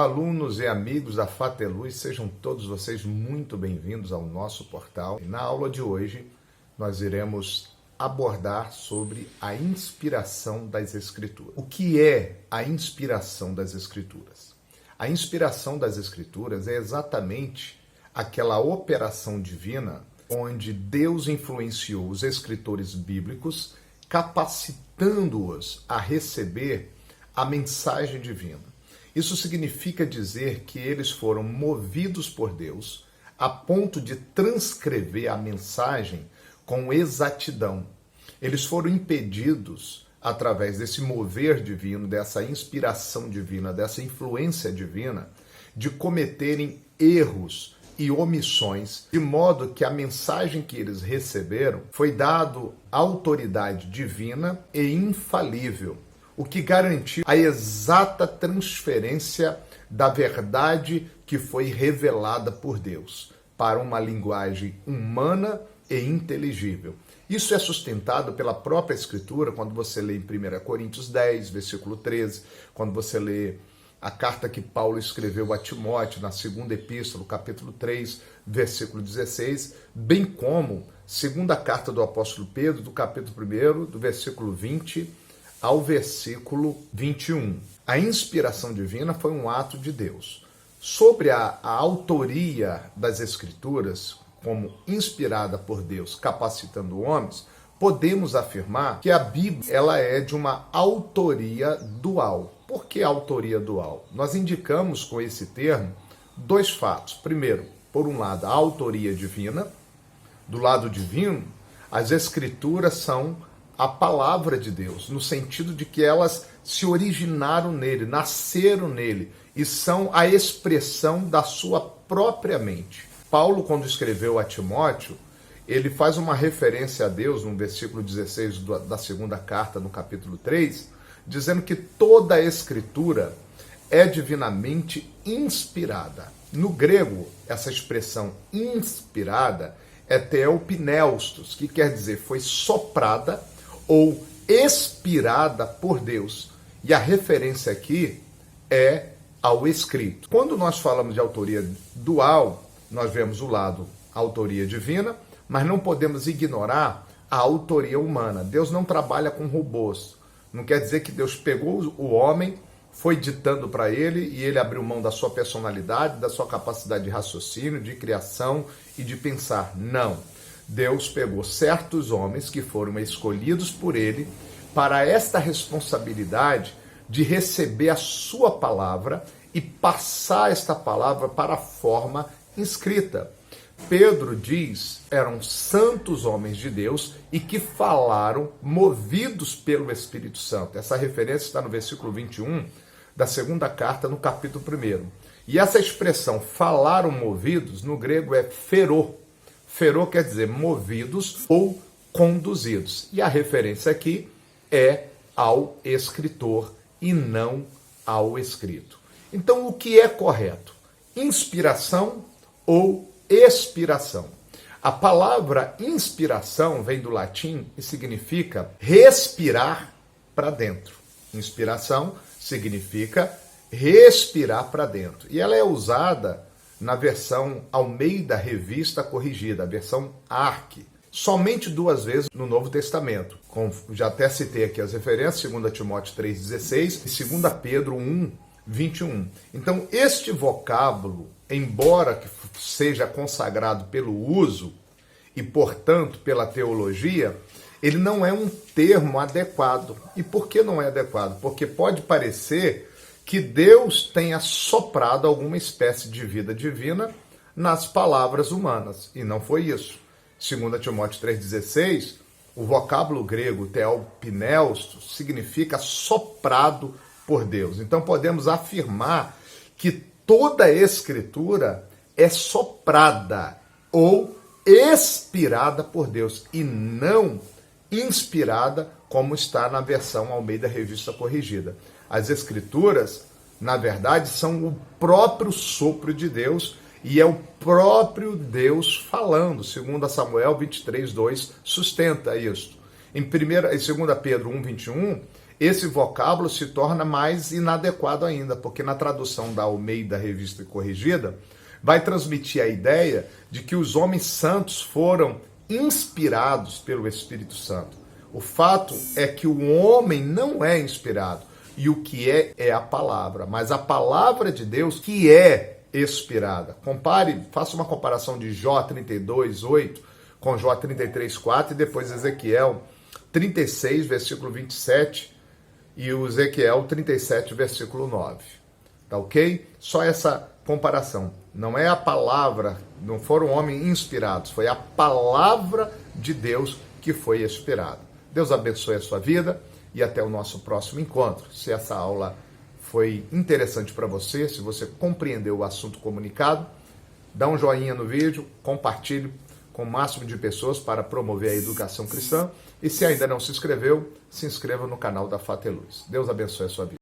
alunos e amigos da Fateluz, sejam todos vocês muito bem-vindos ao nosso portal. Na aula de hoje, nós iremos abordar sobre a inspiração das Escrituras. O que é a inspiração das Escrituras? A inspiração das Escrituras é exatamente aquela operação divina onde Deus influenciou os escritores bíblicos, capacitando-os a receber a mensagem divina. Isso significa dizer que eles foram movidos por Deus a ponto de transcrever a mensagem com exatidão. Eles foram impedidos, através desse mover divino, dessa inspiração divina, dessa influência divina, de cometerem erros e omissões, de modo que a mensagem que eles receberam foi dado autoridade divina e infalível, o que garantiu a exata transferência da verdade que foi revelada por Deus para uma linguagem humana e inteligível. Isso é sustentado pela própria Escritura, quando você lê em 1 Coríntios 10, versículo 13, quando você lê a carta que Paulo escreveu a Timóteo, na segunda epístola, capítulo 3, versículo 16, bem como segunda carta do apóstolo Pedro, do capítulo 1, do versículo 20 ao versículo 21. A inspiração divina foi um ato de Deus. Sobre a autoria das Escrituras, como inspirada por Deus, capacitando homens, podemos afirmar que a Bíblia ela é de uma autoria dual. Por que autoria dual? Nós indicamos com esse termo dois fatos. Primeiro, por um lado, a autoria divina. Do lado divino, as Escrituras são a palavra de Deus, no sentido de que elas se originaram nele, nasceram nele e são a expressão da sua própria mente. Paulo, quando escreveu a Timóteo, ele faz uma referência a Deus no versículo 16 da segunda carta, no capítulo 3, dizendo que toda a Escritura é divinamente inspirada. No grego, essa expressão inspirada é theopneustos, que quer dizer foi soprada ou expirada por Deus. E a referência aqui é ao escrito. Quando nós falamos de autoria dual, nós vemos o lado autoria divina, mas não podemos ignorar a autoria humana. Deus não trabalha com robôs. Não quer dizer que Deus pegou o homem, foi ditando para ele e ele abriu mão da sua personalidade, da sua capacidade de raciocínio, de criação e de pensar. Não. Deus pegou certos homens que foram escolhidos por ele para esta responsabilidade de receber a sua palavra e passar esta palavra para a forma escrita. Pedro diz, eram santos homens de Deus e que falaram movidos pelo Espírito Santo. Essa referência está no versículo 21 da segunda carta, no capítulo 1. E essa expressão, falaram movidos, no grego é ferô. Ferô quer dizer movidos ou conduzidos. E a referência aqui é ao escritor e não ao escrito. Então, o que é correto? Inspiração ou expiração? A palavra inspiração vem do latim e significa respirar para dentro. Inspiração significa respirar para dentro. E ela é usada na versão Almeida Revista Corrigida, a versão ARC, somente 2 vezes no Novo Testamento. Já até citei aqui as referências, 2 Timóteo 3,16 e 2 Pedro 1,21. Então, este vocábulo, embora que seja consagrado pelo uso e, portanto, pela teologia, ele não é um termo adequado. E por que não é adequado? Porque pode parecer que Deus tenha soprado alguma espécie de vida divina nas palavras humanas. E não foi isso. 2 Timóteo 3,16, o vocábulo grego theopneustos significa soprado por Deus. Então podemos afirmar que toda a Escritura é soprada ou expirada por Deus e não inspirada como está na versão Almeida Revista Corrigida. As Escrituras, na verdade, são o próprio sopro de Deus e é o próprio Deus falando. 2 Samuel 23:2 sustenta isso. Em 2 Pedro 1:21, esse vocábulo se torna mais inadequado ainda, porque na tradução da Almeida Revista e Corrigida, vai transmitir a ideia de que os homens santos foram inspirados pelo Espírito Santo. O fato é que o homem não é inspirado, e o que é a palavra, mas a palavra de Deus que é inspirada. Compare, faça uma comparação de Jó 32:8 com Jó 33:4 e depois Ezequiel 36, versículo 27 e o Ezequiel 37, versículo 9. Tá ok? Só essa comparação. Não é a palavra, não foram homens inspirados, foi a palavra de Deus que foi inspirada. Deus abençoe a sua vida e até o nosso próximo encontro. Se essa aula foi interessante para você, se você compreendeu o assunto comunicado, dá um joinha no vídeo, compartilhe com o máximo de pessoas para promover a educação cristã. E se ainda não se inscreveu, se inscreva no canal da Fato e Luz. Deus abençoe a sua vida.